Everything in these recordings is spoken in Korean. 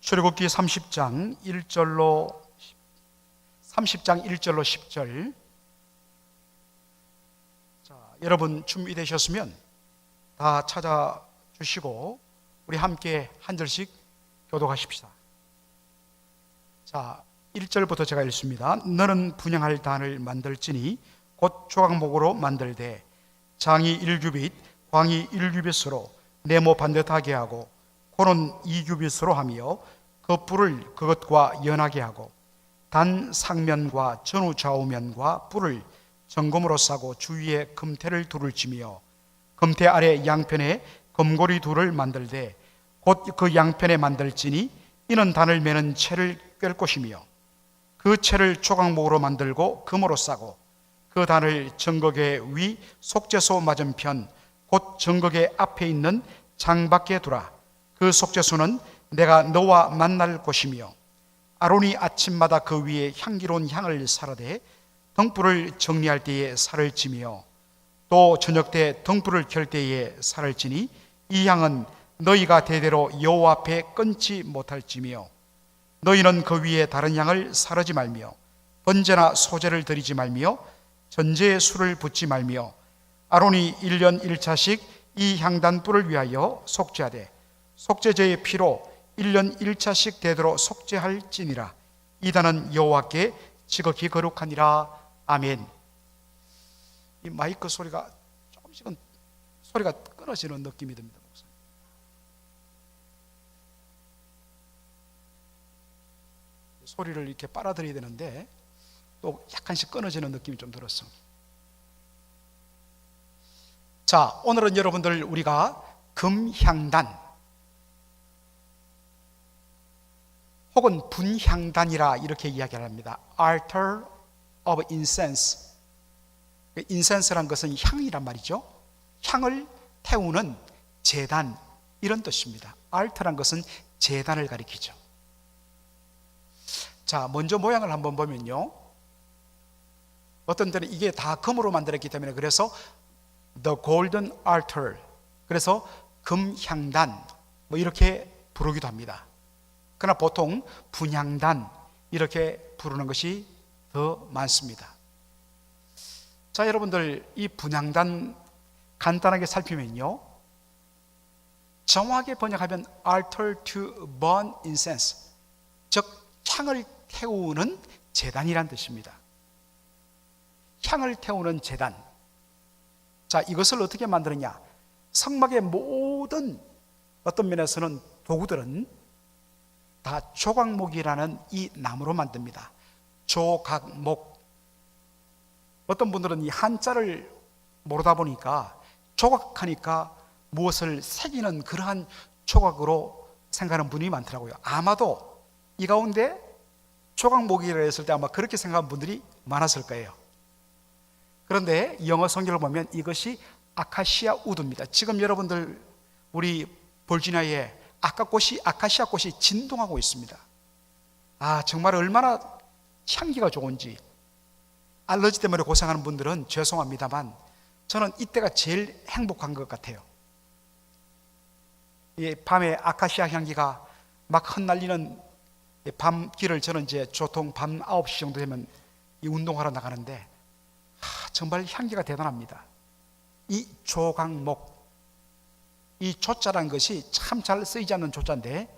출애굽기 30장 1절로 10절. 자, 여러분 준비되셨으면 다 찾아주시고 우리 함께 한 절씩 교독하십시다. 자, 1절부터 제가 읽습니다. 너는 분향할 단을 만들지니 곧 조각목으로 만들되 장이 1규빗, 광이 1규빗으로 네모 반듯하게 하고 고는 2규빗으로 하며 그 뿔을 그것과 연하게 하고 단 상면과 전후 좌우면과 뿔을 정금으로 싸고 주위에 금태를 둘을 치며 금태 아래 양편에 금고리 둘을 만들되 곧 그 양편에 만들지니 이는 단을 매는 채를 꿰을 것이며 그 채를 조각목으로 만들고 금으로 싸고 그 단을 정거계 위 속죄소 맞은편 곧 정거계 앞에 있는 장 밖에 두라. 그 속죄소는 내가 너와 만날 곳이며 아론이 아침마다 그 위에 향기로운 향을 사르되 등불을 정리할 때에 살을 찌며 또 저녁 때 등불을 켤 때에 살을 찌니 이 향은 너희가 대대로 여호와 앞에 끊지 못할지며 너희는 그 위에 다른 향을 사르지 말며 번제나 소제를 드리지 말며 전제에 술을 붓지 말며 아론이 1년 1차씩 이 향단불을 위하여 속죄하되 속죄제의 피로 1년 1차씩 되도록 속죄할지니라. 이 단은 여호와께 지극히 거룩하니라. 아멘. 이 마이크 소리가 조금씩은 소리가 끊어지는 느낌이 듭니다. 소리를 이렇게 빨아들여야 되는데 또 약간씩 끊어지는 느낌이 좀 들었어. 자, 오늘은 여러분들 우리가 금향단 혹은 분향단이라 이렇게 이야기를 합니다. Altar of Incense. 인센스란 것은 향이란 말이죠. 향을 태우는 제단 이런 뜻입니다. 알터란 것은 제단을 가리키죠. 자, 먼저 모양을 한번 보면요, 어떤 데는 이게 다 금으로 만들었기 때문에 그래서 The Golden Altar, 그래서 금향단 뭐 이렇게 부르기도 합니다. 그러나 보통 분향단 이렇게 부르는 것이 더 많습니다. 자, 여러분들 이 분향단 간단하게 살피면요, 정확하게 번역하면 Altar to burn incense, 즉 향을 태우는 제단이란 뜻입니다. 향을 태우는 제단. 자, 이것을 어떻게 만드느냐? 성막의 모든 어떤 면에서는 도구들은 다 조각목이라는 이 나무로 만듭니다. 조각목. 어떤 분들은 이 한자를 모르다 보니까 조각하니까 무엇을 새기는 그러한 조각으로 생각하는 분이 많더라고요. 아마도 이 가운데 조각목이라 했을 때 아마 그렇게 생각하는 분들이 많았을 거예요. 그런데 영어 성경을 보면 이것이 아카시아 우드입니다. 지금 여러분들 우리 볼지나이에 아카시아 꽃이 진동하고 있습니다. 아, 정말 얼마나 향기가 좋은지. 알러지 때문에 고생하는 분들은 죄송합니다만 저는 이때가 제일 행복한 것 같아요. 이 밤에 아카시아 향기가 막 흩날리는 밤길을 저는 이제 보통 밤 9시 정도 되면 이 운동하러 나가는데 정말 향기가 대단합니다. 이 조각목, 이 조자라는 것이 참 잘 쓰이지 않는 조자인데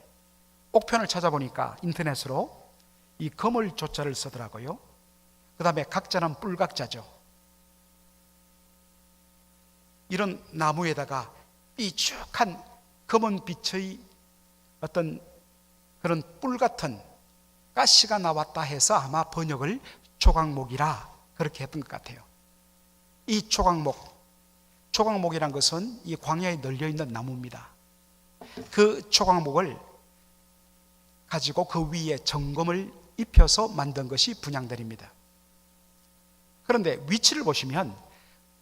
옥편을 찾아보니까 인터넷으로 이 검을 조자를 쓰더라고요. 그 다음에 각자는 뿔각자죠. 이런 나무에다가 삐죽한 검은 빛의 어떤 그런 뿔 같은 가시가 나왔다 해서 아마 번역을 조각목이라 그렇게 했던 것 같아요. 이 조각목이란 것은 이 광야에 널려있는 나무입니다. 그 조각목을 가지고 그 위에 정금을 입혀서 만든 것이 분향단입니다. 그런데 위치를 보시면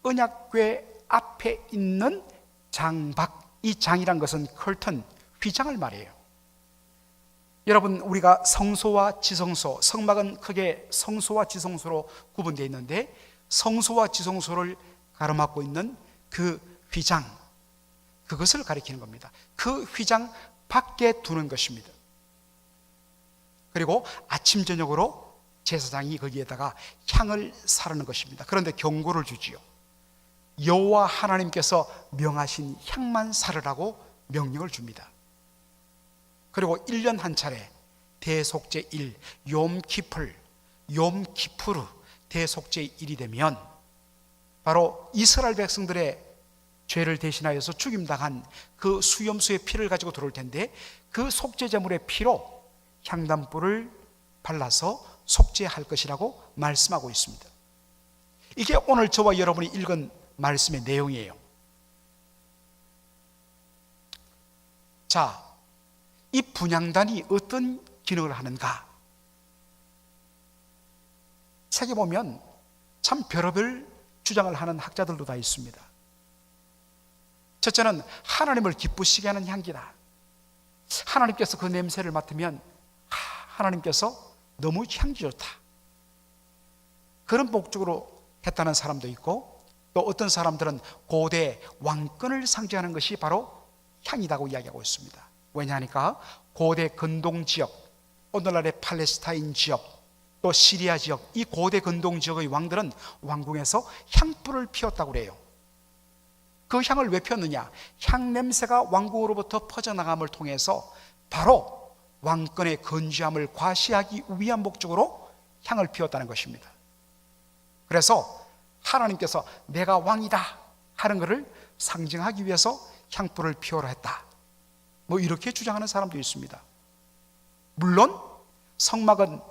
언약궤 앞에 있는 장박, 이 장이란 것은 커튼, 휘장을 말해요. 여러분, 우리가 성소와 지성소, 성막은 크게 성소와 지성소로 구분되어 있는데 성소와 지성소를 가로막고 있는 그 휘장, 그것을 가리키는 겁니다. 그 휘장 밖에 두는 것입니다. 그리고 아침 저녁으로 제사장이 거기에다가 향을 사르는 것입니다. 그런데 경고를 주지요. 여호와 하나님께서 명하신 향만 사르라고 명령을 줍니다. 그리고 1년 한 차례 대속죄 일, 욤키풀, 욤키푸르 대속죄 일이 되면 바로 이스라엘 백성들의 죄를 대신하여서 죽임당한 그 수염수의 피를 가지고 들어올 텐데, 그 속죄 제물의 피로 향단불을 발라서 속죄할 것이라고 말씀하고 있습니다. 이게 오늘 저와 여러분이 읽은 말씀의 내용이에요. 자, 이 분향단이 어떤 기능을 하는가? 책에 보면 참 별의별 주장을 하는 학자들도 다 있습니다. 첫째는 하나님을 기쁘시게 하는 향기다. 하나님께서 그 냄새를 맡으면 하나님께서 너무 향기 좋다, 그런 목적으로 했다는 사람도 있고, 또 어떤 사람들은 고대 왕권을 상징하는 것이 바로 향이라고 이야기하고 있습니다. 왜냐하니까 고대 근동 지역, 오늘날의 팔레스타인 지역, 또 시리아 지역, 이 고대 근동 지역의 왕들은 왕궁에서 향불을 피웠다고 그래요. 그 향을 왜 피웠느냐? 향 냄새가 왕궁으로부터 퍼져나감을 통해서 바로 왕권의 건재함을 과시하기 위한 목적으로 향을 피웠다는 것입니다. 그래서 하나님께서 내가 왕이다 하는 것을 상징하기 위해서 향불을 피우라 했다, 뭐 이렇게 주장하는 사람도 있습니다. 물론 성막은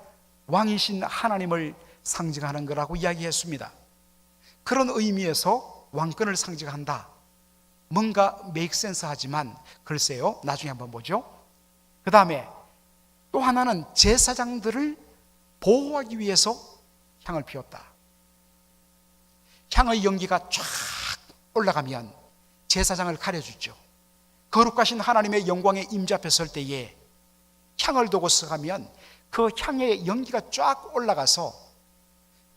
왕이신 하나님을 상징하는 거라고 이야기했습니다. 그런 의미에서 왕권을 상징한다, 뭔가 메이크 센스 하지만 글쎄요, 나중에 한번 보죠. 그 다음에 또 하나는 제사장들을 보호하기 위해서 향을 피웠다. 향의 연기가 쫙 올라가면 제사장을 가려주죠. 거룩하신 하나님의 영광의 임재 앞에 설 때에 향을 두고 서가면 그 향의 연기가 쫙 올라가서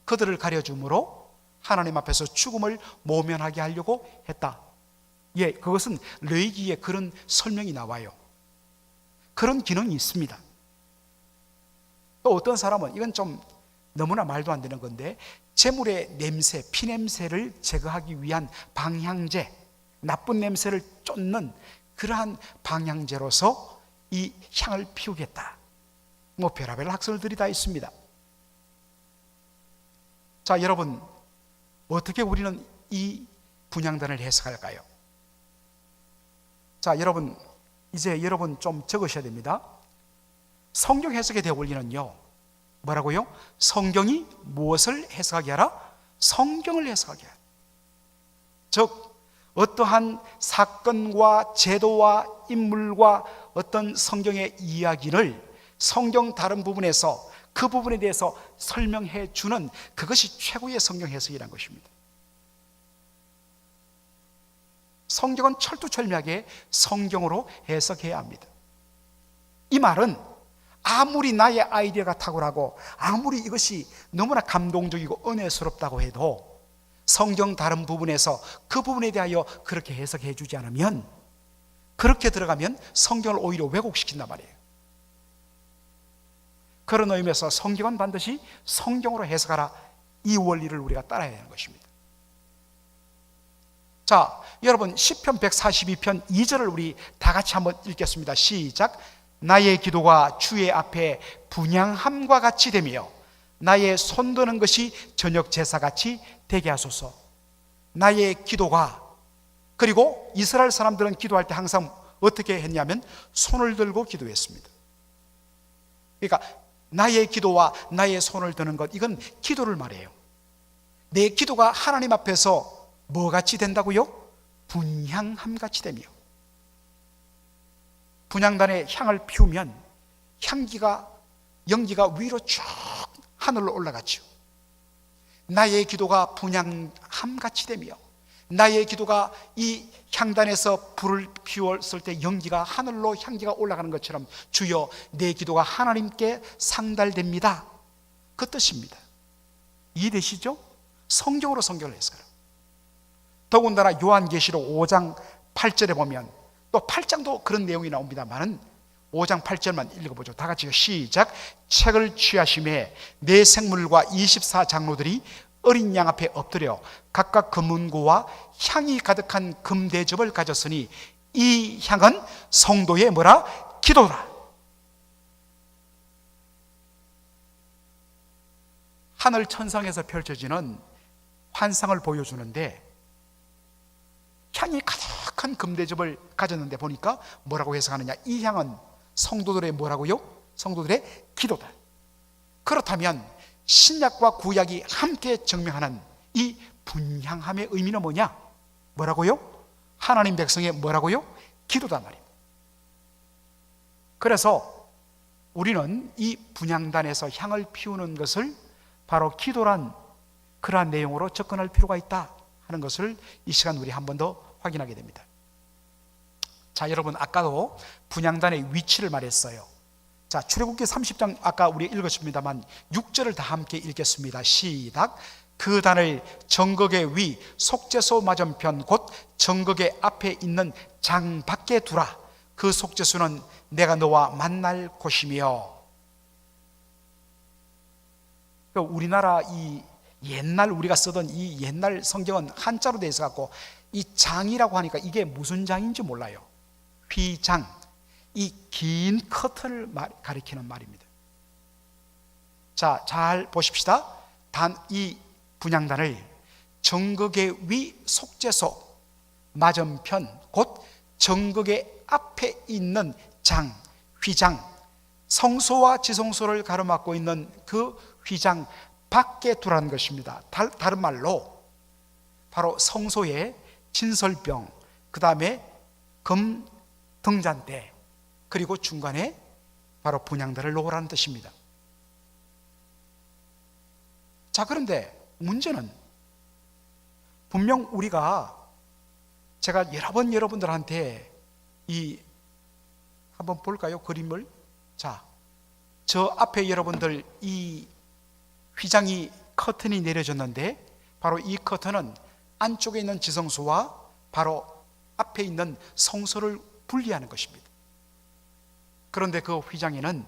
그들을 가려줌으로 하나님 앞에서 죽음을 모면하게 하려고 했다. 예, 그것은 레위기에 그런 설명이 나와요. 그런 기능이 있습니다. 또 어떤 사람은 이건 좀 너무나 말도 안 되는 건데, 제물의 냄새, 피냄새를 제거하기 위한 방향제, 나쁜 냄새를 쫓는 그러한 방향제로서 이 향을 피우겠다, 뭐 별의별 학설들이 다 있습니다. 자, 여러분, 어떻게 우리는 이 분향단을 해석할까요? 자, 여러분, 이제 여러분 좀 적으셔야 됩니다. 성경 해석의 대원리는요, 뭐라고요? 성경이 무엇을 해석하게 하라? 성경을 해석하게 하라. 즉, 어떠한 사건과 제도와 인물과 어떤 성경의 이야기를 성경 다른 부분에서 그 부분에 대해서 설명해 주는, 그것이 최고의 성경 해석이라는 것입니다. 성경은 철두철미하게 성경으로 해석해야 합니다. 이 말은 아무리 나의 아이디어가 탁월하고 아무리 이것이 너무나 감동적이고 은혜스럽다고 해도 성경 다른 부분에서 그 부분에 대하여 그렇게 해석해 주지 않으면, 그렇게 들어가면 성경을 오히려 왜곡시킨단 말이에요. 그런 의미에서 성경은 반드시 성경으로 해석하라, 이 원리를 우리가 따라야 하는 것입니다. 자, 여러분, 시편 142편 2절을 우리 다 같이 한번 읽겠습니다. 시작. 나의 기도가 주의 앞에 분향함과 같이 되며 나의 손드는 것이 저녁 제사같이 되게 하소서. 나의 기도가, 그리고 이스라엘 사람들은 기도할 때 항상 어떻게 했냐면 손을 들고 기도했습니다. 그러니까 나의 기도와 나의 손을 드는 것, 이건 기도를 말해요. 내 기도가 하나님 앞에서 뭐같이 된다고요? 분향함같이 되며, 분향단에 향을 피우면 향기가, 연기가 위로 쭉 하늘로 올라가죠. 나의 기도가 분향함같이 되며, 나의 기도가 이 향단에서 불을 피웠을 때 연기가 하늘로 향기가 올라가는 것처럼 주여 내 기도가 하나님께 상달됩니다, 그 뜻입니다. 이해되시죠? 성경으로 성경을 해석해요. 더군다나 요한계시록 5장 8절에 보면, 또 8장도 그런 내용이 나옵니다만은 5장 8절만 읽어보죠. 다 같이 시작. 책을 취하심에 네 생물과 24장로들이 어린 양 앞에 엎드려 각각 금은고와 향이 가득한 금대접을 가졌으니 이 향은 성도의 뭐라? 기도라. 하늘 천상에서 펼쳐지는 환상을 보여주는데 향이 가득한 금대접을 가졌는데 보니까 뭐라고 해석하느냐? 이 향은 성도들의 뭐라고요? 성도들의 기도다. 그렇다면 신약과 구약이 함께 증명하는 이 분향함의 의미는 뭐냐? 뭐라고요? 하나님 백성의 뭐라고요? 기도단 말입니다. 그래서 우리는 이 분향단에서 향을 피우는 것을 바로 기도란 그러한 내용으로 접근할 필요가 있다 하는 것을 이 시간 우리 한 번 더 확인하게 됩니다. 자, 여러분 아까도 분향단의 위치를 말했어요. 자, 출애굽기 30장 아까 우리 읽었습니다만 6절을 다 함께 읽겠습니다. 시작. 그 단을 정극의 위 속죄소 맞은편 곧 정극의 앞에 있는 장 밖에 두라. 그 속죄소는 내가 너와 만날 곳이며. 우리나라 이 옛날 우리가 쓰던 이 옛날 성경은 한자로 되어 있어갖고 이 장이라고 하니까 이게 무슨 장인지 몰라요. 휘장, 이 긴 커튼을 가리키는 말입니다. 자, 잘 보십시다. 이 분향단을 정극의 위 속죄소 맞은편 곧 정극의 앞에 있는 장, 휘장, 성소와 지성소를 가로막고 있는 그 휘장 밖에 두라는 것입니다. 다른 말로 바로 성소의 진설병, 그 다음에 금 등잔대, 그리고 중간에 바로 분향단을 놓으라는 뜻입니다. 자, 그런데 문제는 분명 우리가 제가 여러 번 여러분들한테 한번 볼까요? 그림을. 자, 저 앞에 여러분들 이 휘장이 커튼이 내려졌는데 바로 이 커튼은 안쪽에 있는 지성소와 바로 앞에 있는 성소를 분리하는 것입니다. 그런데 그 휘장에는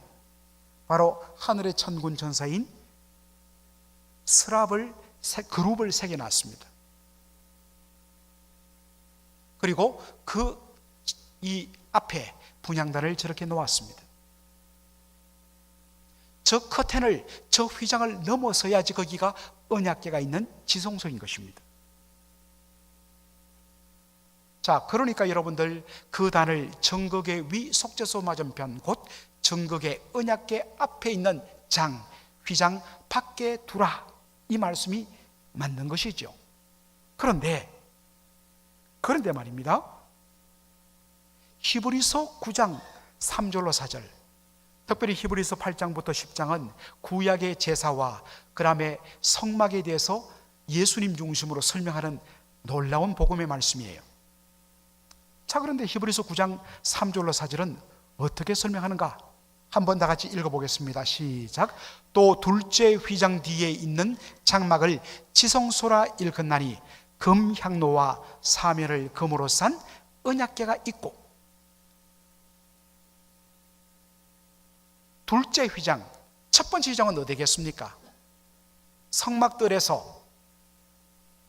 바로 하늘의 천군 천사인 그룹을 새겨놨습니다. 그리고 이 앞에 분향단을 저렇게 놓았습니다. 저 커튼을, 저 휘장을 넘어서야지 거기가 언약궤가 있는 지성소인 것입니다. 자, 그러니까 여러분들 그 단을 정극의 위 속죄소 맞은편 곧 정극의 언약궤 앞에 있는 장, 휘장 밖에 두라, 이 말씀이 맞는 것이죠. 그런데 말입니다. 히브리서 9장 3절로 4절, 특별히 히브리서 8장부터 10장은 구약의 제사와 그 다음에 성막에 대해서 예수님 중심으로 설명하는 놀라운 복음의 말씀이에요. 자, 그런데 히브리서 9장 3절로 4절은 어떻게 설명하는가? 한번 다 같이 읽어보겠습니다. 시작. 또 둘째 휘장 뒤에 있는 장막을 지성소라 일컫나니 금향로와 사면을 금으로 싼 언약궤가 있고. 둘째 휘장, 첫 번째 휘장은 어디겠습니까? 성막들에서,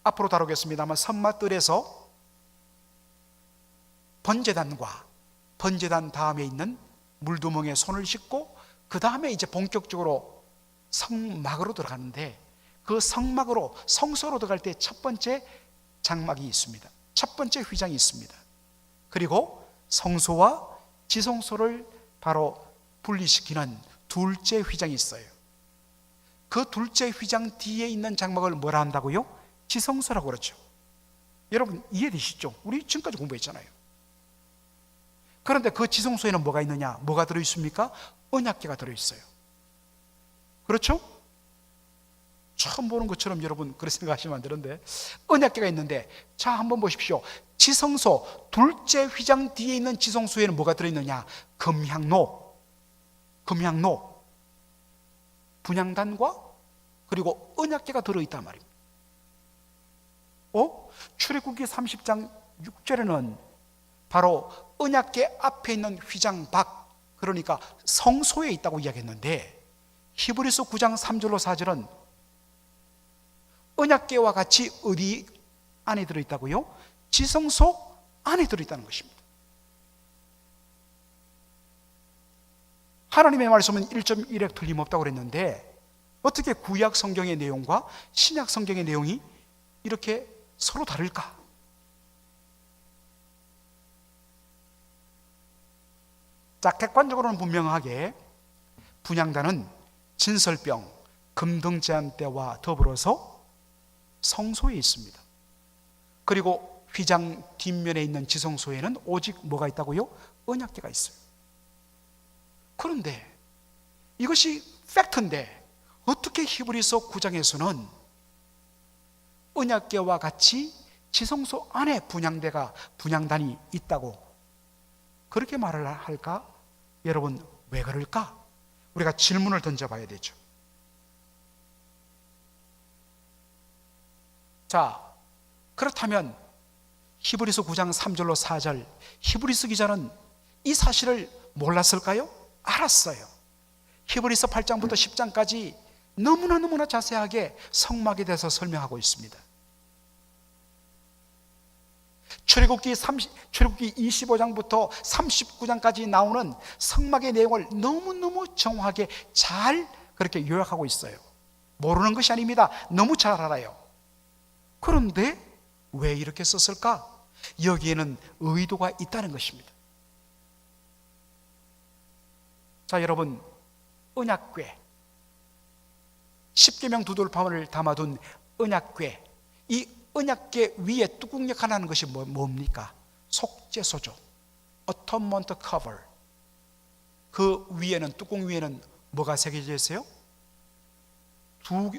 앞으로 다루겠습니다만 성막들에서 번제단과 번제단 다음에 있는 물두멍에 손을 씻고 그 다음에 이제 본격적으로 성막으로 들어가는데, 그 성막으로 성소로 들어갈 때 첫 번째 장막이 있습니다. 첫 번째 휘장이 있습니다. 그리고 성소와 지성소를 바로 분리시키는 둘째 휘장이 있어요. 그 둘째 휘장 뒤에 있는 장막을 뭐라 한다고요? 지성소라고 그러죠. 여러분 이해되시죠? 우리 지금까지 공부했잖아요. 그런데 그 지성소에는 뭐가 있느냐? 뭐가 들어있습니까? 언약궤가 들어있어요. 그렇죠? 처음 보는 것처럼 여러분 그렇게 생각하시면 안 되는데, 언약궤가 있는데, 자 한번 보십시오. 지성소 둘째 휘장 뒤에 있는 지성소에는 뭐가 들어있느냐? 금향로, 분향단과 그리고 언약궤가 들어있단 말입니다. 출애굽기 30장 6절에는 바로 언약궤 앞에 있는 휘장 밖, 그러니까 성소에 있다고 이야기했는데, 히브리서 9장 3절로 4절은 언약궤와 같이 어디 안에 들어있다고요? 지성소 안에 들어있다는 것입니다. 하나님의 말씀은 1.1획 틀림없다고 그랬는데 어떻게 구약 성경의 내용과 신약 성경의 내용이 이렇게 서로 다를까? 자, 객관적으로는 분명하게 분향단은 진설병, 금등제한대와 더불어서 성소에 있습니다. 그리고 휘장 뒷면에 있는 지성소에는 오직 뭐가 있다고요? 언약궤가 있어요. 그런데 이것이 팩트인데 어떻게 히브리서 9장에서는 언약궤와 같이 지성소 안에 분향단이 있다고 그렇게 말을 할까? 여러분, 왜 그럴까? 우리가 질문을 던져봐야 되죠. 자, 그렇다면 히브리서 9장 3절로 4절, 히브리서 기자는 이 사실을 몰랐을까요? 알았어요. 히브리서 8장부터 10장까지 너무나 자세하게 성막에 대해서 설명하고 있습니다. 출애굽기 25장부터 39장까지 나오는 성막의 내용을 너무너무 정확하게 잘 그렇게 요약하고 있어요. 모르는 것이 아닙니다. 너무 잘 알아요. 그런데 왜 이렇게 썼을까? 여기에는 의도가 있다는 것입니다. 자, 여러분, 언약궤, 십계명 두 돌판을 담아둔 언약궤, 이 언약궤 위에 뚜껑역 하나 하는 것이 뭡니까? 속죄소죠. 어톤먼트 커버. 그 위에는, 뚜껑 위에는 뭐가 새겨져 있어요? 두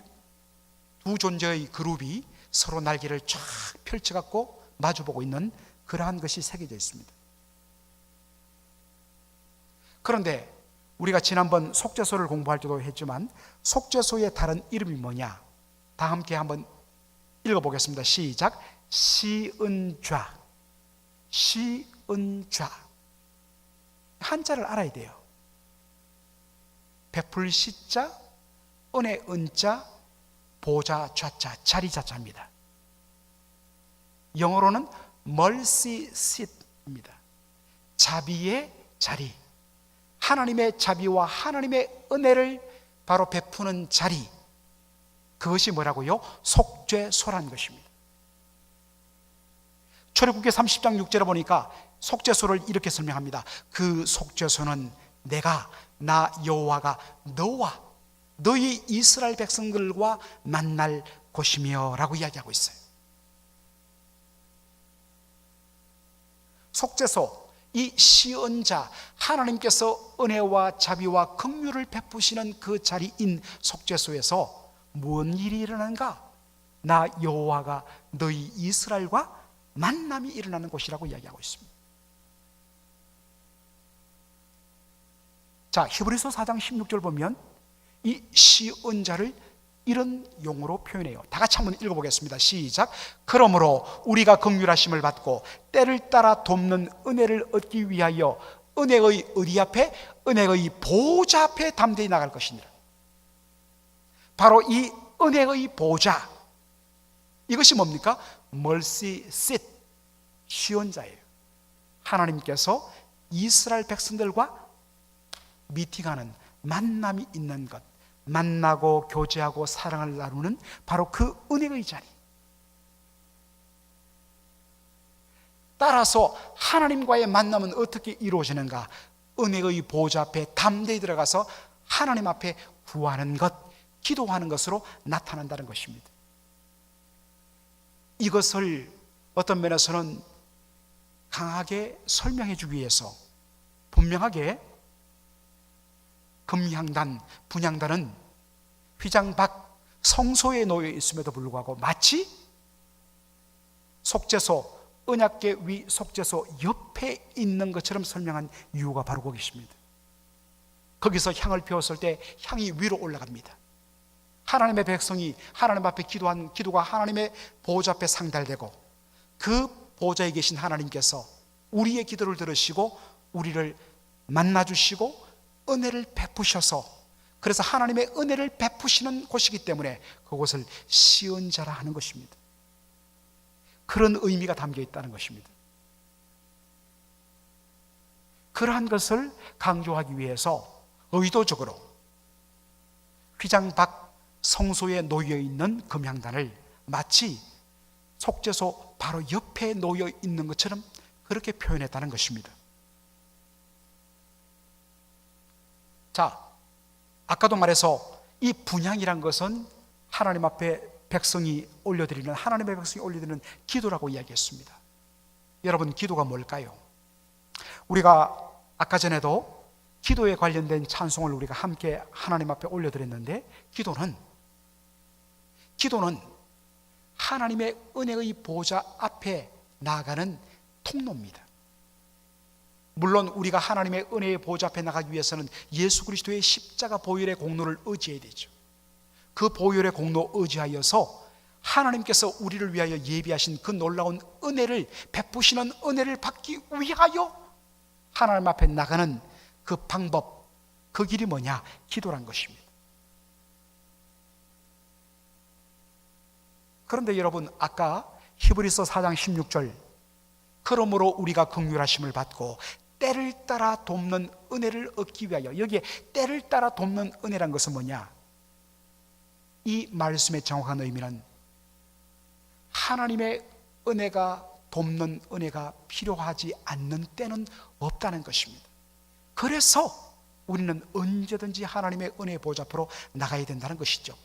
존재의 그룹이 서로 날개를 쫙 펼쳐갖고 마주보고 있는 그러한 것이 새겨져 있습니다. 그런데 우리가 지난번 속죄소를 공부할 때도 했지만 속죄소의 다른 이름이 뭐냐? 다 함께 한번 읽어보겠습니다. 시작. 시은좌. 시은좌. 한자를 알아야 돼요. 베풀 시자, 은혜 은자, 보좌 좌자, 자리 자자입니다. 영어로는 mercy seat입니다. 자비의 자리. 하나님의 자비와 하나님의 은혜를 바로 베푸는 자리, 그것이 뭐라고요? 속죄소란 것입니다. 출애굽기 30장 6절에 보니까 속죄소를 이렇게 설명합니다. 그 속죄소는 나 여호와가 너와 너희 이스라엘 백성들과 만날 곳이며 라고 이야기하고 있어요. 속죄소, 이 시언자, 하나님께서 은혜와 자비와 긍휼을 베푸시는 그 자리인 속죄소에서 무슨 일이 일어나는가? 나 여호와가 너희 이스라엘과 만남이 일어나는 곳이라고 이야기하고 있습니다. 자, 히브리서 4장 16절 보면 이 시언자를 이런 용어로 표현해요. 다 같이 한번 읽어보겠습니다. 시작. 그러므로 우리가 긍휼하심을 받고 때를 따라 돕는 은혜를 얻기 위하여 은혜의 어디 앞에? 은혜의 보좌 앞에 담대히 나갈 것이니라. 바로 이 은혜의 보좌, 이것이 뭡니까? mercy seat, 시언자예요. 하나님께서 이스라엘 백성들과 미팅하는, 만남이 있는 것, 만나고 교제하고 사랑을 나누는 바로 그 은혜의 자리. 따라서 하나님과의 만남은 어떻게 이루어지는가? 은혜의 보좌 앞에 담대히 들어가서 하나님 앞에 구하는 것, 기도하는 것으로 나타난다는 것입니다. 이것을 어떤 면에서는 강하게 설명해 주기 위해서 분명하게 금향단, 분향단은 휘장 밖 성소에 놓여 있음에도 불구하고 마치 속죄소, 언약궤 위 속죄소 옆에 있는 것처럼 설명한 이유가 바로 거기 있습니다. 거기서 향을 피웠을 때 향이 위로 올라갑니다. 하나님의 백성이 하나님 앞에 기도한 기도가 하나님의 보좌 앞에 상달되고 그 보좌에 계신 하나님께서 우리의 기도를 들으시고 우리를 만나주시고 은혜를 베푸셔서, 그래서 하나님의 은혜를 베푸시는 곳이기 때문에 그곳을 시은자라 하는 것입니다. 그런 의미가 담겨 있다는 것입니다. 그러한 것을 강조하기 위해서 의도적으로 휘장 밖 성소에 놓여 있는 금향단을 마치 속죄소 바로 옆에 놓여 있는 것처럼 그렇게 표현했다는 것입니다. 자, 아까도 말해서 이 분향이란 것은 하나님 앞에 백성이 올려드리는, 하나님의 백성이 올려드리는 기도라고 이야기했습니다. 여러분, 기도가 뭘까요? 우리가 아까 전에도 기도에 관련된 찬송을 우리가 함께 하나님 앞에 올려드렸는데, 기도는 하나님의 은혜의 보좌 앞에 나아가는 통로입니다. 물론 우리가 하나님의 은혜의 보좌 앞에 나가기 위해서는 예수 그리스도의 십자가 보혈의 공로를 의지해야 되죠. 그 보혈의 공로 의지하여서 하나님께서 우리를 위하여 예비하신 그 놀라운 은혜를 베푸시는 은혜를 받기 위하여 하나님 앞에 나가는 그 방법, 그 길이 뭐냐? 기도란 것입니다. 그런데 여러분, 아까 히브리서 4장 16절, 그러므로 우리가 긍휼하심을 받고 때를 따라 돕는 은혜를 얻기 위하여, 여기에 때를 따라 돕는 은혜란 것은 뭐냐? 이 말씀의 정확한 의미는 하나님의 은혜가 돕는 은혜가 필요하지 않는 때는 없다는 것입니다. 그래서 우리는 언제든지 하나님의 은혜의 보좌 앞으로 나가야 된다는 것이죠.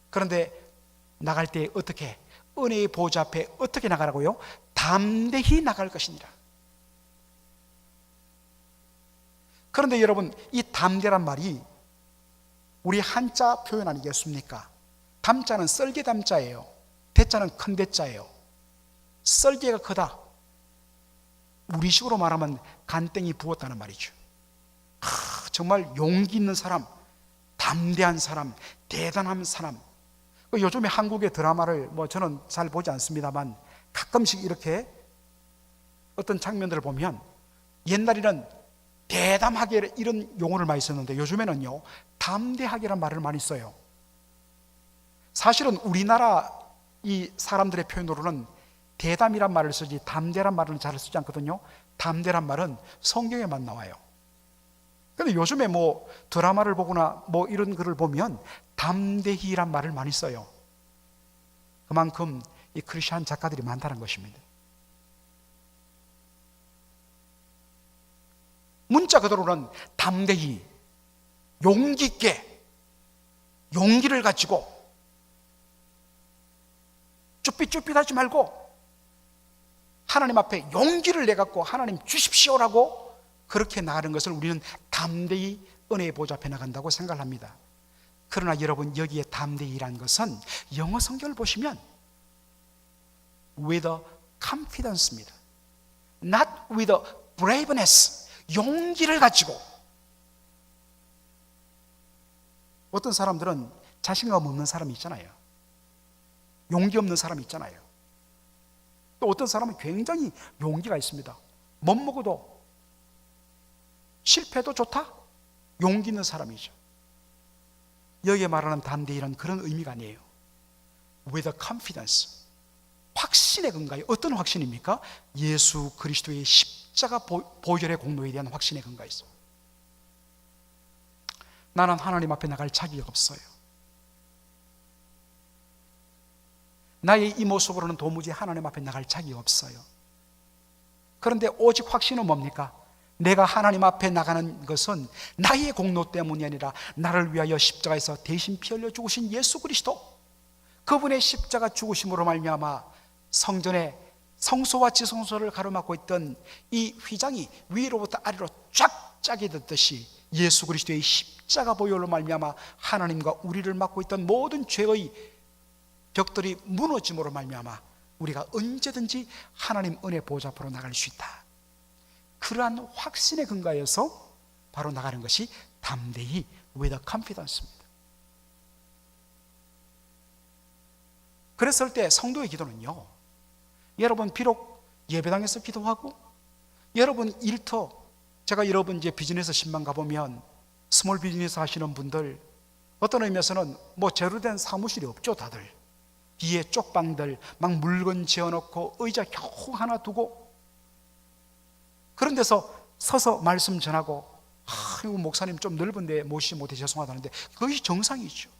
그런데 나갈 때 어떻게, 은혜의 보좌 앞에 어떻게 나가라고요? 담대히 나갈 것이니라. 그런데 여러분, 이 담대란 말이 우리 한자 표현 아니겠습니까? 담자는 썰개 담자예요. 대자는 큰 대자예요. 썰개가 크다, 우리식으로 말하면 간땡이 부었다는 말이죠. 정말 용기 있는 사람, 담대한 사람, 대단한 사람. 요즘에 한국의 드라마를 저는 잘 보지 않습니다만 가끔씩 이렇게 어떤 장면들을 보면 옛날에는 대담하게 이런 용어를 많이 썼는데 요즘에는요, 담대하게란 말을 많이 써요. 사실은 우리나라 이 사람들의 표현으로는 대담이란 말을 쓰지 담대란 말은 잘 쓰지 않거든요. 담대란 말은 성경에만 나와요. 그런데 요즘에 드라마를 보거나 이런 글을 보면 담대히란 말을 많이 써요. 그만큼 이 크리스천 작가들이 많다는 것입니다. 문자 그대로는 담대히, 용기 있게, 용기를 가지고 쭈삣쭈삣하지 말고 하나님 앞에 용기를 내갖고 하나님 주십시오라고 그렇게 나가는 것을 우리는 담대히 은혜의 보좌 앞에 나간다고 생각을 합니다. 그러나 여러분, 여기에 담대히라는 것은 영어 성경을 보시면 with confidence입니다. not with braveness, 용기를 가지고. 어떤 사람들은 자신감 없는 사람이 있잖아요. 용기 없는 사람이 있잖아요. 또 어떤 사람은 굉장히 용기가 있습니다. 못 먹어도 실패도 좋다, 용기 있는 사람이죠. 여기에 말하는 담대히란 그런 의미가 아니에요. with confidence, 확신의 근거예요. 어떤 확신입니까? 예수 그리스도의 십자가 보혈의 공로에 대한 확신의 근거가 있어요. 나는 하나님 앞에 나갈 자격이 없어요. 나의 이 모습으로는 도무지 하나님 앞에 나갈 자격이 없어요. 그런데 오직 확신은 뭡니까? 내가 하나님 앞에 나가는 것은 나의 공로 때문이 아니라 나를 위하여 십자가에서 대신 피 흘려 죽으신 예수 그리스도, 그분의 십자가 죽으심으로 말미암아 성전에 성소와 지성소를 가로막고 있던 이 휘장이 위로부터 아래로 쫙 짜게 됐듯이 예수 그리스도의 십자가 보혈로 말미암아 하나님과 우리를 막고 있던 모든 죄의 벽들이 무너짐으로 말미암아 우리가 언제든지 하나님 은혜 보좌 앞으로 나갈 수 있다. 그러한 확신에 근거해서 바로 나가는 것이 담대히 with confidence입니다. 그랬을 때 성도의 기도는요, 여러분 비록 예배당에서 기도하고 여러분 일터 제가 여러분 이제 비즈니스 신방 가보면 스몰 비즈니스 하시는 분들 어떤 의미에서는 뭐 제대로 된 사무실이 없죠. 다들 뒤에 쪽방들 막 물건 지어놓고 의자 겨우 하나 두고 그런 데서 서서 말씀 전하고, 이거 목사님 좀 넓은데 모시지 못해 죄송하다는데 그것이 정상이죠.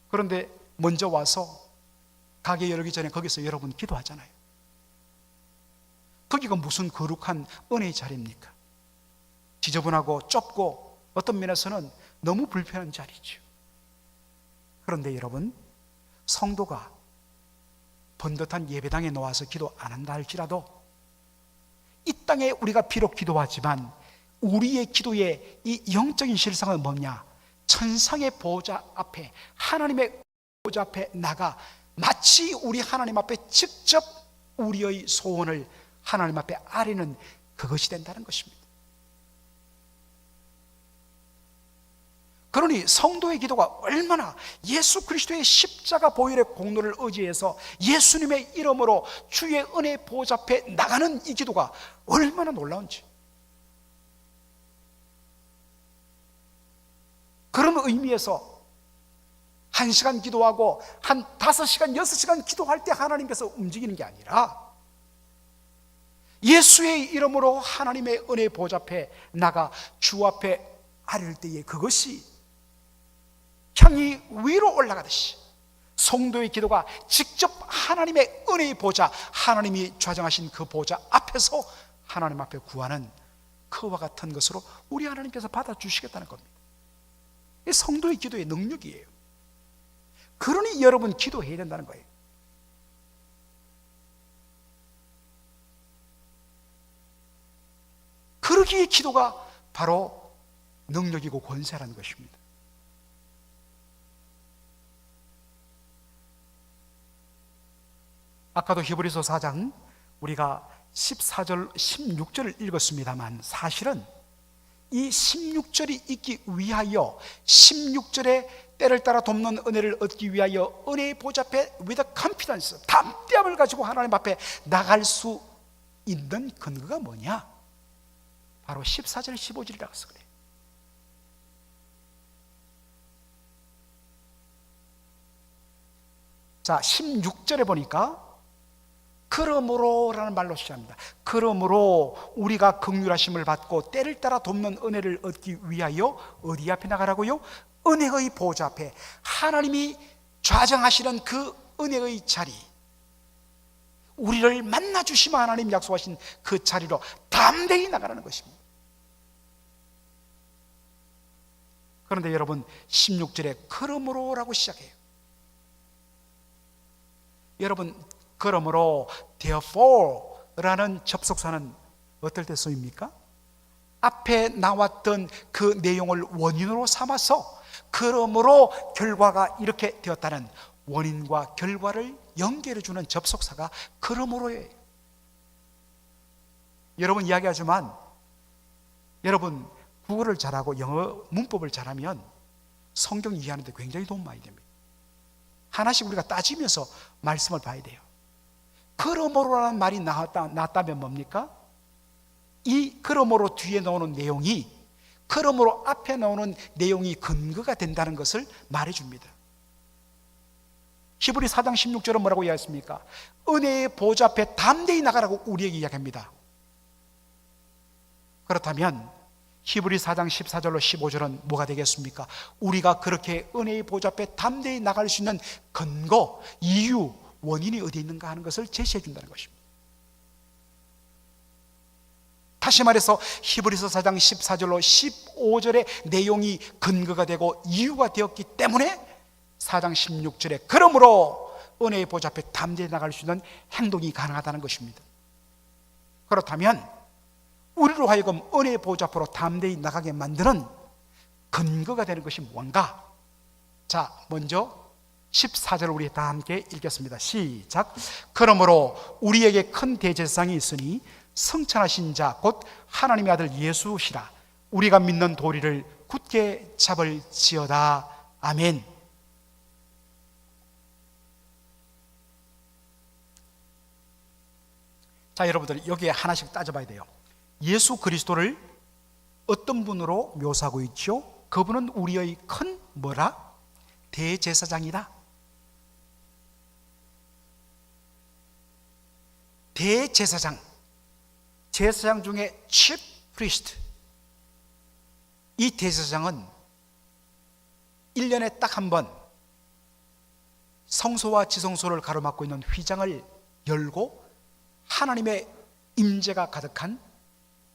그런데 먼저 와서 가게 열기 전에 거기서 여러분 기도하잖아요. 거기가 무슨 거룩한 은혜의 자리입니까? 지저분하고 좁고 어떤 면에서는 너무 불편한 자리죠. 그런데 여러분, 성도가 번듯한 예배당에 놓아서 기도 안 한다 할지라도 이 땅에 우리가 비록 기도하지만 우리의 기도의 이 영적인 실상은 뭐냐? 천상의 보좌 앞에, 하나님의 보좌 앞에 나가 마치 우리 하나님 앞에 직접 우리의 소원을 하나님 앞에 아뢰는 그것이 된다는 것입니다. 그러니 성도의 기도가 얼마나 예수 그리스도의 십자가 보혈의 공로를 의지해서 예수님의 이름으로 주의 은혜 보좌 앞에 나가는 이 기도가 얼마나 놀라운지, 그런 의미에서 1시간 기도하고 한 5시간, 6시간 기도할 때 하나님께서 움직이는 게 아니라 예수의 이름으로 하나님의 은혜 보좌 앞에 나가 주 앞에 아뢰를 때에 그것이 향이 위로 올라가듯이 성도의 기도가 직접 하나님의 은혜의 보좌, 하나님이 좌정하신 그 보좌 앞에서 하나님 앞에 구하는 그와 같은 것으로 우리 하나님께서 받아주시겠다는 겁니다. 이 성도의 기도의 능력이에요. 그러니 여러분 기도해야 된다는 거예요. 그러기에 기도가 바로 능력이고 권세라는 것입니다. 아까도 히브리서 4장 우리가 14절, 16절을 읽었습니다만 사실은 이 16절이 있기 위하여 16절에 때를 따라 돕는 은혜를 얻기 위하여 은혜의 보좌 앞에 with confidence, 담대함을 가지고 하나님 앞에 나갈 수 있는 근거가 뭐냐? 바로 14절, 15절이라서 그래요. 자, 16절에 보니까 그러므로라는 말로 시작합니다. 그러므로 우리가 긍휼하심을 받고 때를 따라 돕는 은혜를 얻기 위하여 어디 앞에 나가라고요? 은혜의 보좌 앞에, 하나님이 좌정하시는 그 은혜의 자리, 우리를 만나주시면 하나님 약속하신 그 자리로 담대히 나가라는 것입니다. 그런데 여러분 16절에 그러므로라고 시작해요. 여러분, 그러므로 therefore라는 접속사는 어떨 때 쓰입니까? 앞에 나왔던 그 내용을 원인으로 삼아서 그러므로 결과가 이렇게 되었다는 원인과 결과를 연결해주는 접속사가 그러므로예요. 여러분 이야기하지만 여러분 국어를 잘하고 영어 문법을 잘하면 성경 이해하는 데 굉장히 도움 많이 됩니다. 하나씩 우리가 따지면서 말씀을 봐야 돼요. 그러므로라는 말이 나왔다면 뭡니까? 이 그러므로 뒤에 나오는 내용이 그러므로 앞에 나오는 내용이 근거가 된다는 것을 말해줍니다. 히브리 4장 16절은 뭐라고 이야기했습니까? 은혜의 보좌 앞에 담대히 나가라고 우리에게 이야기합니다. 그렇다면 히브리 4장 14절로 15절은 뭐가 되겠습니까? 우리가 그렇게 은혜의 보좌 앞에 담대히 나갈 수 있는 근거, 이유, 원인이 어디 있는가 하는 것을 제시해 준다는 것입니다. 다시 말해서 히브리서 4장 14절로 15절의 내용이 근거가 되고 이유가 되었기 때문에 4장 16절에 그러므로 은혜의 보좌 앞에 담대히 나갈 수 있는 행동이 가능하다는 것입니다. 그렇다면 우리로 하여금 은혜의 보좌 앞으로 담대히 나가게 만드는 근거가 되는 것이 뭔가? 자, 먼저 14절을 우리 다 함께 읽겠습니다. 시작. 그러므로 우리에게 큰 대제사장이 있으니 성천하신 자 곧 하나님의 아들 예수시라. 우리가 믿는 도리를 굳게 잡을지어다. 아멘. 자, 여러분들 여기에 하나씩 따져봐야 돼요. 예수 그리스도를 어떤 분으로 묘사하고 있죠? 그분은 우리의 큰 뭐라? 대제사장이다. 대제사장, 제사장 중에 chief priest. 이 대제사장은 1년에 딱 한 번 성소와 지성소를 가로막고 있는 휘장을 열고 하나님의 임재가 가득한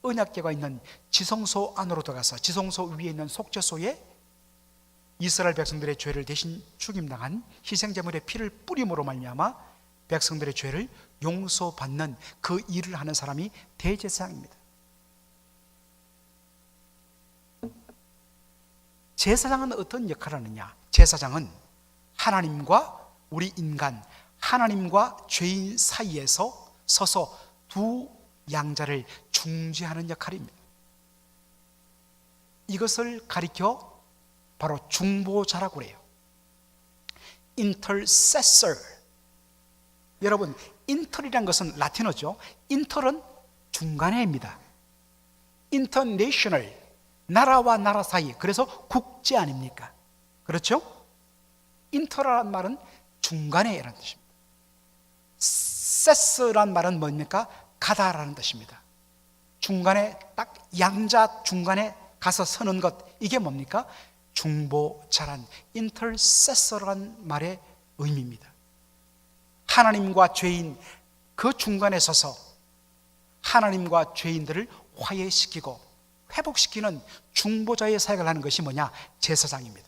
언약궤가 있는 지성소 안으로 들어가서 지성소 위에 있는 속죄소에 이스라엘 백성들의 죄를 대신 죽임당한 희생제물의 피를 뿌림으로 말미암아 백성들의 죄를 용서받는 그 일을 하는 사람이 대제사장입니다. 제사장은 어떤 역할을 하느냐? 제사장은 하나님과 우리 인간, 하나님과 죄인 사이에서 서서 두 양자를 중재하는 역할입니다. 이것을 가리켜 바로 중보자라고 그래요. intercessor. 여러분, 인터이라는 것은 라틴어죠. 인터는 중간에입니다. international, 나라와 나라 사이, 그래서 국제 아닙니까? 그렇죠? 인터라는 말은 중간에라는 뜻입니다. 세스라는 말은 뭡니까? 가다라는 뜻입니다. 중간에 딱 양자 중간에 가서 서는 것, 이게 뭡니까? 중보자란 intercessor라는 말의 의미입니다. 하나님과 죄인 그 중간에 서서 하나님과 죄인들을 화해시키고 회복시키는 중보자의 사역을 하는 것이 뭐냐? 제사장입니다.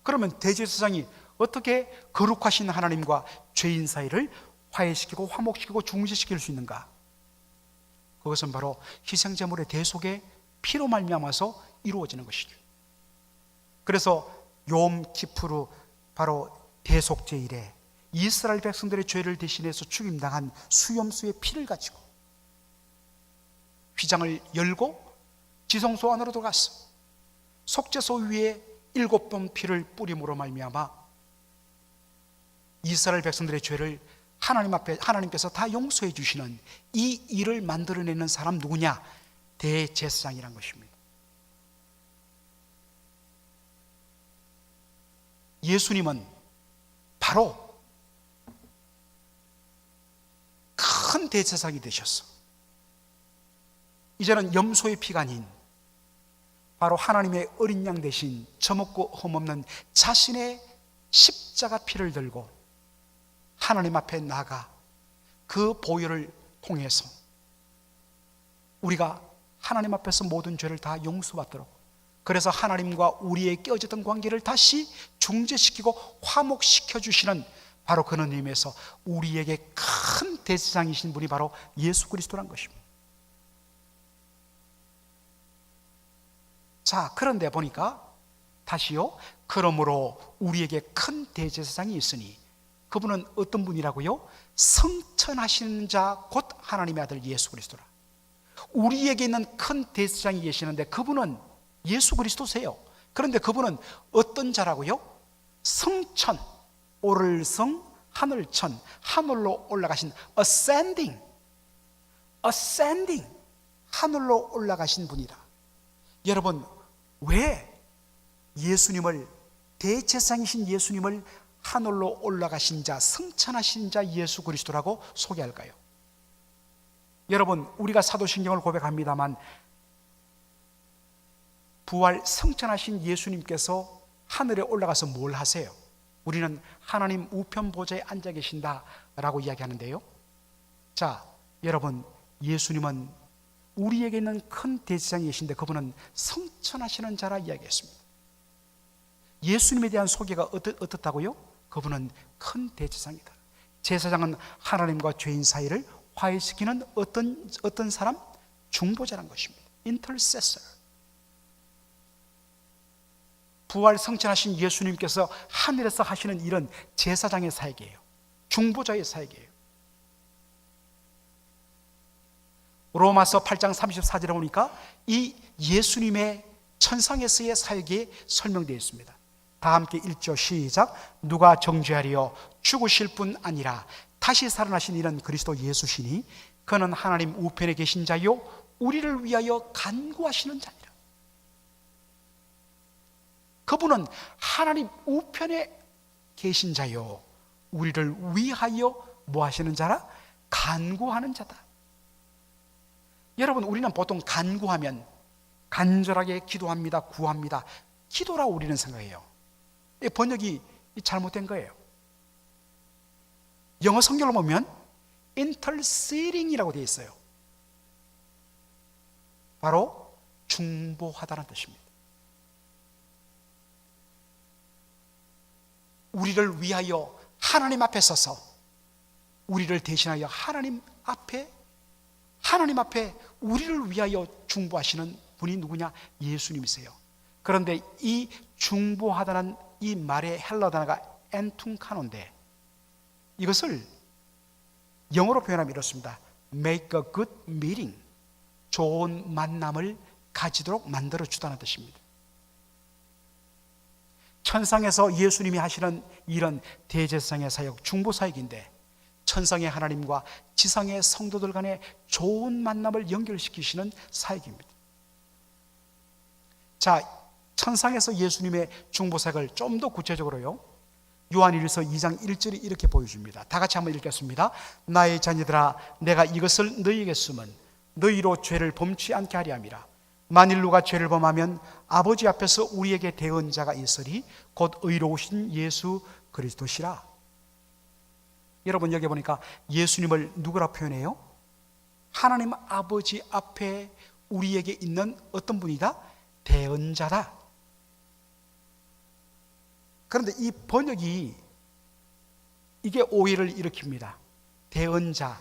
그러면 대제사장이 어떻게 거룩하신 하나님과 죄인 사이를 화해시키고 화목시키고 중재시킬 수 있는가? 그것은 바로 희생제물의 대속의 피로 말미암아서 이루어지는 것이죠. 그래서 욤 키푸르, 바로 대속제일에 이스라엘 백성들의 죄를 대신해서 죽임당한 수염수의 피를 가지고 휘장을 열고 지성소 안으로 들어갔어. 속죄소 위에 7번 피를 뿌림으로 말미암아 이스라엘 백성들의 죄를 하나님 앞에 하나님께서 다 용서해 주시는 이 일을 만들어내는 사람 누구냐? 대제사장이란 것입니다. 예수님은 바로 큰 대제사장이 되셨어. 이제는 염소의 피가 아닌 바로 하나님의 어린 양 대신 저먹고 흠없는 자신의 십자가 피를 들고 하나님 앞에 나가 그 보혈을 통해서 우리가 하나님 앞에서 모든 죄를 다 용서받도록, 그래서 하나님과 우리의 깨어졌던 관계를 다시 중재시키고 화목시켜 주시는 바로 그런 의미에서 우리에게 큰 대제사장이신 분이 바로 예수 그리스도란 것입니다. 자, 그런데 보니까 다시요, 그러므로 우리에게 큰 대제사장이 있으니 그분은 어떤 분이라고요? 성천하시는 자 곧 하나님의 아들 예수 그리스도라. 우리에게 있는 큰 대제사장이 계시는데 그분은 예수 그리스도세요. 그런데 그분은 어떤 자라고요? 성천, 오를성 하늘천, 하늘로 올라가신 ascending, 하늘로 올라가신 분이라. 여러분, 왜 예수님을, 대제사장이신 예수님을 하늘로 올라가신 자, 성천하신 자 예수 그리스도라고 소개할까요? 여러분, 우리가 사도신경을 고백합니다만 부활 성천하신 예수님께서 하늘에 올라가서 뭘 하세요? 우리는 하나님 우편 보좌에 앉아 계신다라고 이야기하는데요. 자, 여러분, 예수님은 우리에게 있는 큰 대제사장이 계신데 그분은 성천하시는 자라 이야기했습니다. 예수님에 대한 소개가 어떻다고요? 그분은 큰 대제사장이다. 제사장은 하나님과 죄인 사이를 화해시키는 어떤 사람? 중보자란 것입니다. intercessor. 부활 성천하신 예수님께서 하늘에서 하시는 일은 제사장의 사역이에요. 중보자의 사역이에요. 로마서 8장 34절에 보니까 이 예수님의 천상에서의 사역이 설명되어 있습니다. 다 함께 읽죠. 시작. 누가 정죄하리요? 죽으실 뿐 아니라 다시 살아나신 이는 그리스도 예수시니 그는 하나님 우편에 계신 자요 우리를 위하여 간구하시는 자니라. 그분은 하나님 우편에 계신 자요 우리를 위하여 뭐 하시는 자라? 간구하는 자다. 여러분, 우리는 보통 간구하면 간절하게 기도합니다, 구합니다, 기도라고 우리는 생각해요. 이 번역이 잘못된 거예요. 영어 성경을 보면 interceding이라고 되어 있어요. 바로 중보하다는 뜻입니다. 우리를 위하여 하나님 앞에 서서 우리를 대신하여 하나님 앞에 우리를 위하여 중보하시는 분이 누구냐? 예수님이세요. 그런데 이 중보하다는 이 말의 헬라 단어가 엔퉁카노인데 이것을 영어로 표현하면 이렇습니다. Make a good meeting. 좋은 만남을 가지도록 만들어 주다는 뜻입니다. 천상에서 예수님이 하시는 이런 대제사장의 사역, 중보 사역인데 천상의 하나님과 지상의 성도들 간의 좋은 만남을 연결시키시는 사역입니다. 자, 천상에서 예수님의 중보 사역을 좀 더 구체적으로요, 요한일서 2장 1절이 이렇게 보여줍니다. 다 같이 한번 읽겠습니다. 나의 자녀들아, 내가 이것을 너희에게 쓰면 너희로 죄를 범치 않게 하려 함이라. 만일 누가 죄를 범하면 아버지 앞에서 우리에게 대언자가 있으리 곧 의로우신 예수 그리스도시라. 여러분, 여기 보니까 예수님을 누구라 표현해요? 하나님 아버지 앞에 우리에게 있는 어떤 분이다? 대언자다. 그런데 이 번역이 이게 오해를 일으킵니다. 대언자,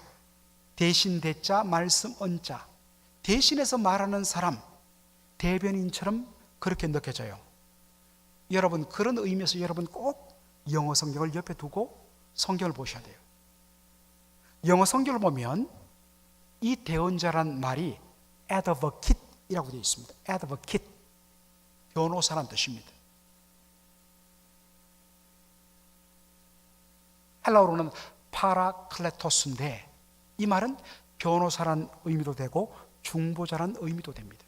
대신 대자, 말씀 언자, 대신해서 말하는 사람, 대변인처럼 그렇게 느껴져요. 여러분, 그런 의미에서 여러분 꼭 영어 성경을 옆에 두고 성경을 보셔야 돼요. 영어 성경을 보면 이 대언자란 말이 advocate이라고 되어 있습니다. advocate, 변호사란 뜻입니다. 헬라어로는 파라클레토스인데 이 말은 변호사란 의미도 되고 중보자란 의미도 됩니다.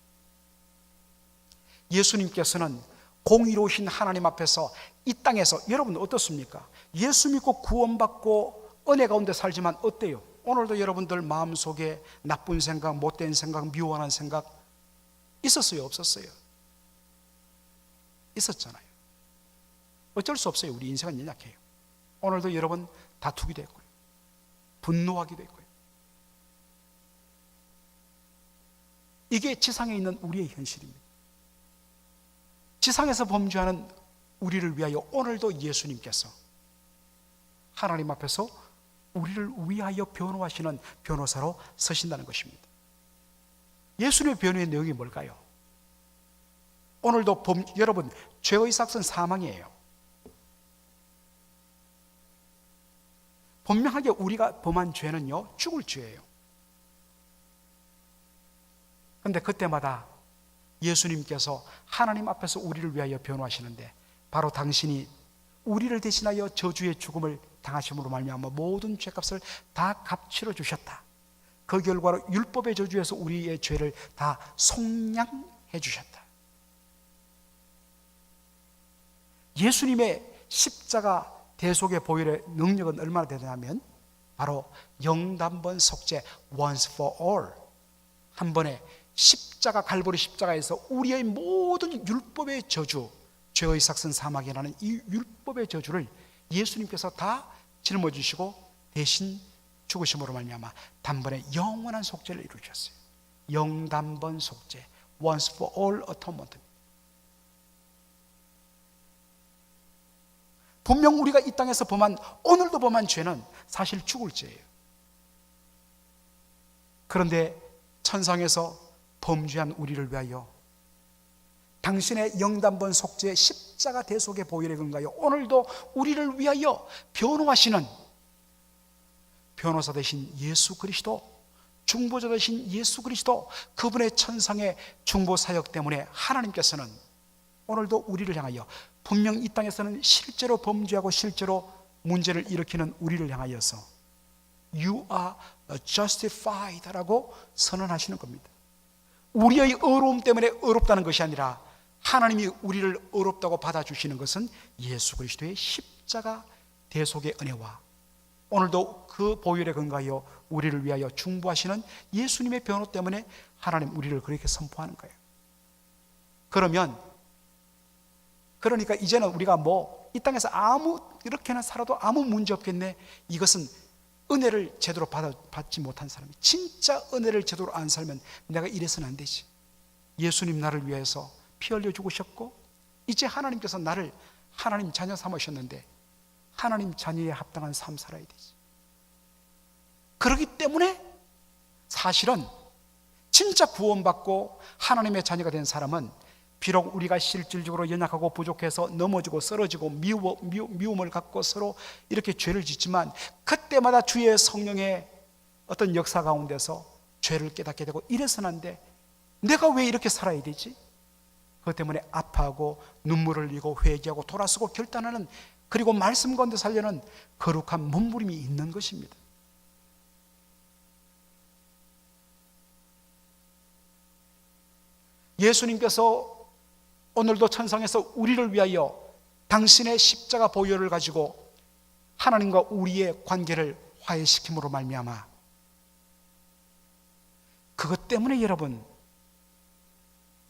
예수님께서는 공의로우신 하나님 앞에서 이 땅에서, 여러분 어떻습니까? 예수 믿고 구원받고 은혜 가운데 살지만 어때요? 오늘도 여러분들 마음속에 나쁜 생각, 못된 생각, 미워하는 생각 있었어요? 없었어요? 있었잖아요. 어쩔 수 없어요. 우리 인생은 연약해요. 오늘도 여러분 다투기도 했고요, 분노하기도 했고요. 이게 지상에 있는 우리의 현실입니다. 지상에서 범죄하는 우리를 위하여 오늘도 예수님께서 하나님 앞에서 우리를 위하여 변호하시는 변호사로 서신다는 것입니다. 예수님의 변호의 내용이 뭘까요? 오늘도 여러분, 죄의 삭은 사망이에요. 분명하게 우리가 범한 죄는요, 죽을 죄예요. 그런데 그때마다 예수님께서 하나님 앞에서 우리를 위하여 변호하시는데 바로 당신이 우리를 대신하여 저주의 죽음을 당하심으로 말미암아 모든 죄값을 다 값치러 주셨다. 그 결과로 율법의 저주에서 우리의 죄를 다 속량해 주셨다. 예수님의 십자가 대속의 보혈의 능력은 얼마나 대단하면 바로 영단번 속죄, once for all, 한 번에 십자가, 갈보리 십자가에서 우리의 모든 율법의 저주, 죄의 삭슨 사막이라는 이 율법의 저주를 예수님께서 다 짊어지시고 대신 죽으심으로 말미암아 단번에 영원한 속죄를 이루셨어요. 영단번 속죄, once for all atonement. 분명 우리가 이 땅에서 범한, 오늘도 범한 죄는 사실 죽을 죄예요. 그런데 천상에서 범죄한 우리를 위하여 당신의 영단번 속죄 십자가 대속의 보혈에 근거하여 오늘도 우리를 위하여 변호하시는 변호사 되신 예수 그리스도, 중보자 되신 예수 그리스도, 그분의 천상의 중보 사역 때문에 하나님께서는 오늘도 우리를 향하여, 분명 이 땅에서는 실제로 범죄하고 실제로 문제를 일으키는 우리를 향하여서 You are justified라고 선언하시는 겁니다. 우리의 의로움 때문에 의롭다는 것이 아니라 하나님이 우리를 의롭다고 받아주시는 것은 예수 그리스도의 십자가 대속의 은혜와 오늘도 그 보혈에 근거하여 우리를 위하여 중보하시는 예수님의 변호 때문에 하나님 우리를 그렇게 선포하는 거예요. 그러니까 이제는 우리가 이 땅에서 이렇게나 살아도 아무 문제 없겠네. 이것은 은혜를 제대로 받지 못한 사람이, 진짜 은혜를 제대로 안 살면 내가 이래서는 안 되지. 예수님 나를 위해서 피 흘려 죽으셨고 이제 하나님께서 나를 하나님 자녀 삼으셨는데 하나님 자녀에 합당한 삶 살아야 되지. 그렇기 때문에 사실은 진짜 구원받고 하나님의 자녀가 된 사람은 비록 우리가 실질적으로 연약하고 부족해서 넘어지고 쓰러지고 미움을 갖고 서로 이렇게 죄를 짓지만 그때마다 주의 성령의 어떤 역사 가운데서 죄를 깨닫게 되고 이래서는 안 돼. 내가 왜 이렇게 살아야 되지? 그것 때문에 아파하고 눈물을 흘리고 회개하고 돌아서고 결단하는, 그리고 말씀 가운데 살려는 거룩한 몸부림이 있는 것입니다. 예수님께서 오늘도 천상에서 우리를 위하여 당신의 십자가 보혈을 가지고 하나님과 우리의 관계를 화해시킴으로 말미암아 그것 때문에 여러분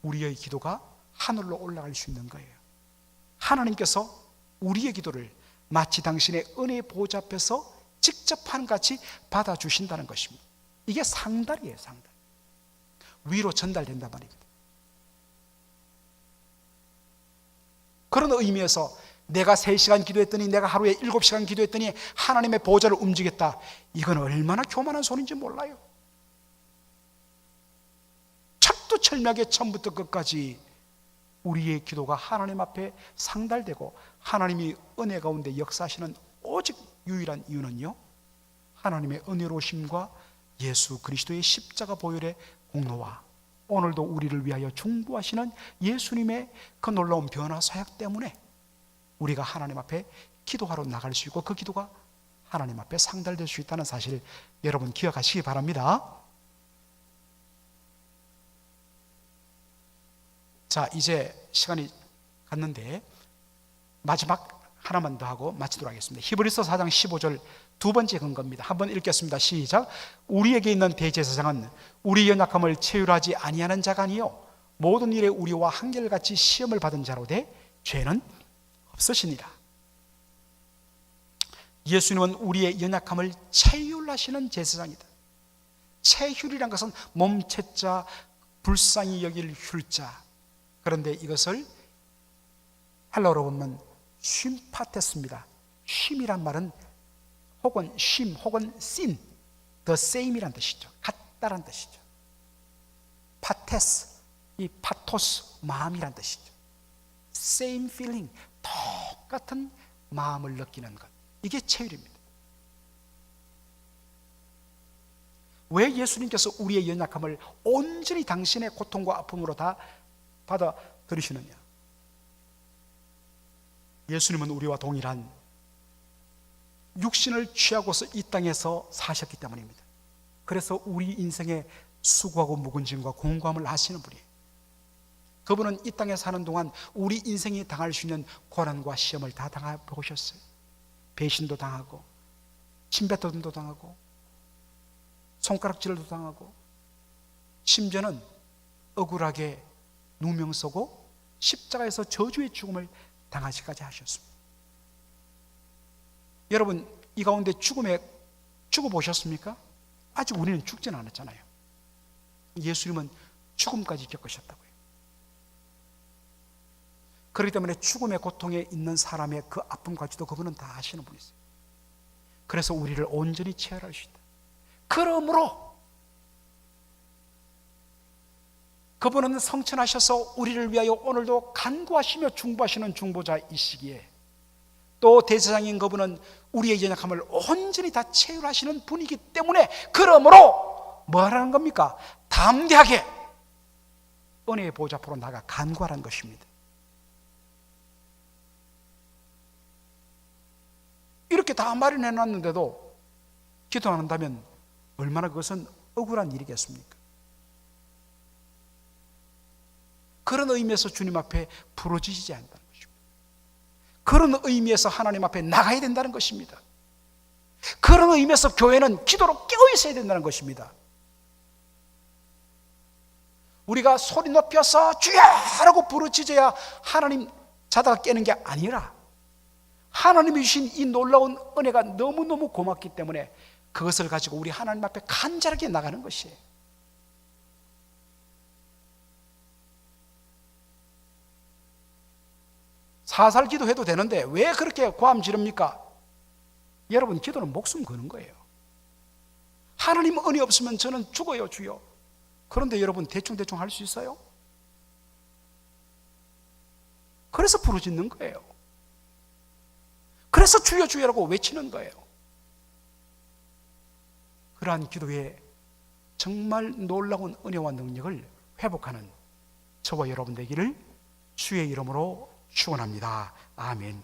우리의 기도가 하늘로 올라갈 수 있는 거예요. 하나님께서 우리의 기도를 마치 당신의 은혜의 보좌 앞에서 직접 하는 같이 받아주신다는 것입니다. 이게 상달이에요. 상달. 위로 전달된단 말입니다. 그런 의미에서 내가 3시간 기도했더니, 내가 하루에 7시간 기도했더니 하나님의 보좌를 움직였다, 이건 얼마나 교만한 소리인지 몰라요. 철두철미하게 처음부터 끝까지 우리의 기도가 하나님 앞에 상달되고 하나님이 은혜 가운데 역사하시는 오직 유일한 이유는요, 하나님의 은혜로우심과 예수 그리스도의 십자가 보혈의 공로와 오늘도 우리를 위하여 중보하시는 예수님의 그 놀라운 변화 사역 때문에 우리가 하나님 앞에 기도하러 나갈 수 있고 그 기도가 하나님 앞에 상달될 수 있다는 사실 여러분 기억하시기 바랍니다. 자, 이제 시간이 갔는데 마지막 하나만 더 하고 마치도록 하겠습니다. 히브리서 4장 15절 두 번째 근거입니다. 한번 읽겠습니다. 시작. 우리에게 있는 대제사장은 우리 연약함을 체휼하지 아니하는 자가 아니요 모든 일에 우리와 한결같이 시험을 받은 자로 돼 죄는 없으시니라. 예수님은 우리의 연약함을 체휼하시는 제사장이다. 체휼이란 것은 몸체자, 불쌍히 여길 휼자. 그런데 이것을 헬라어로 보면 쉼파테스입니다. 쉼이란 말은 혹은 쉼 혹은 sin, the same이란 뜻이죠. 같다란 뜻이죠. 파테스, 이 파토스, 마음이란 뜻이죠. same feeling, 똑같은 마음을 느끼는 것, 이게 체휼입니다. 왜 예수님께서 우리의 연약함을 온전히 당신의 고통과 아픔으로 다 받아들이시느냐? 예수님은 우리와 동일한 육신을 취하고서 이 땅에서 사셨기 때문입니다. 그래서 우리 인생의 수고하고 묵은짐과 공고함을 아시는 분이에요. 그분은 이 땅에 사는 동안 우리 인생이 당할 수 있는 고난과 시험을 다 당해보셨어요. 배신도 당하고 침뱉음도 당하고 손가락질도 당하고 심지어는 억울하게 누명 쓰고 십자가에서 저주의 죽음을 당하시까지 하셨습니다. 여러분, 이 가운데 죽어보셨습니까? 아직 우리는 죽지는 않았잖아요. 예수님은 죽음까지 겪으셨다고요. 그렇기 때문에 죽음의 고통에 있는 사람의 그 아픔까지도 그분은 다 아시는 분이세요. 그래서 우리를 온전히 체험할 수 있다. 그러므로 그분은 성천하셔서 우리를 위하여 오늘도 간구하시며 중보하시는 중보자이시기에, 또 대제사장인 그분은 우리의 연약함을 온전히 다 체휼하시는 분이기 때문에, 그러므로 뭐 하라는 겁니까? 담대하게 은혜의 보좌 앞으로 나가 간구하라는 것입니다. 이렇게 다 마련해 놨는데도 기도 안 한다면 얼마나 그것은 억울한 일이겠습니까? 그런 의미에서 주님 앞에 부르짖지 않는다는 것입니다. 그런 의미에서 하나님 앞에 나가야 된다는 것입니다. 그런 의미에서 교회는 기도로 깨어 있어야 된다는 것입니다. 우리가 소리 높여서 주야라고 부르짖어야 하나님 자다가 깨는 게 아니라 하나님이 주신 이 놀라운 은혜가 너무너무 고맙기 때문에 그것을 가지고 우리 하나님 앞에 간절하게 나가는 것이에요. 사살 기도해도 되는데 왜 그렇게 고함 지릅니까? 여러분, 기도는 목숨 거는 거예요. 하나님 은혜 없으면 저는 죽어요, 주여. 그런데 여러분, 대충대충 할 수 있어요? 그래서 부르짖는 거예요. 그래서 주여 주여라고 외치는 거예요. 그러한 기도에 정말 놀라운 은혜와 능력을 회복하는 저와 여러분 되기를 주의 이름으로 축원합니다. 아멘.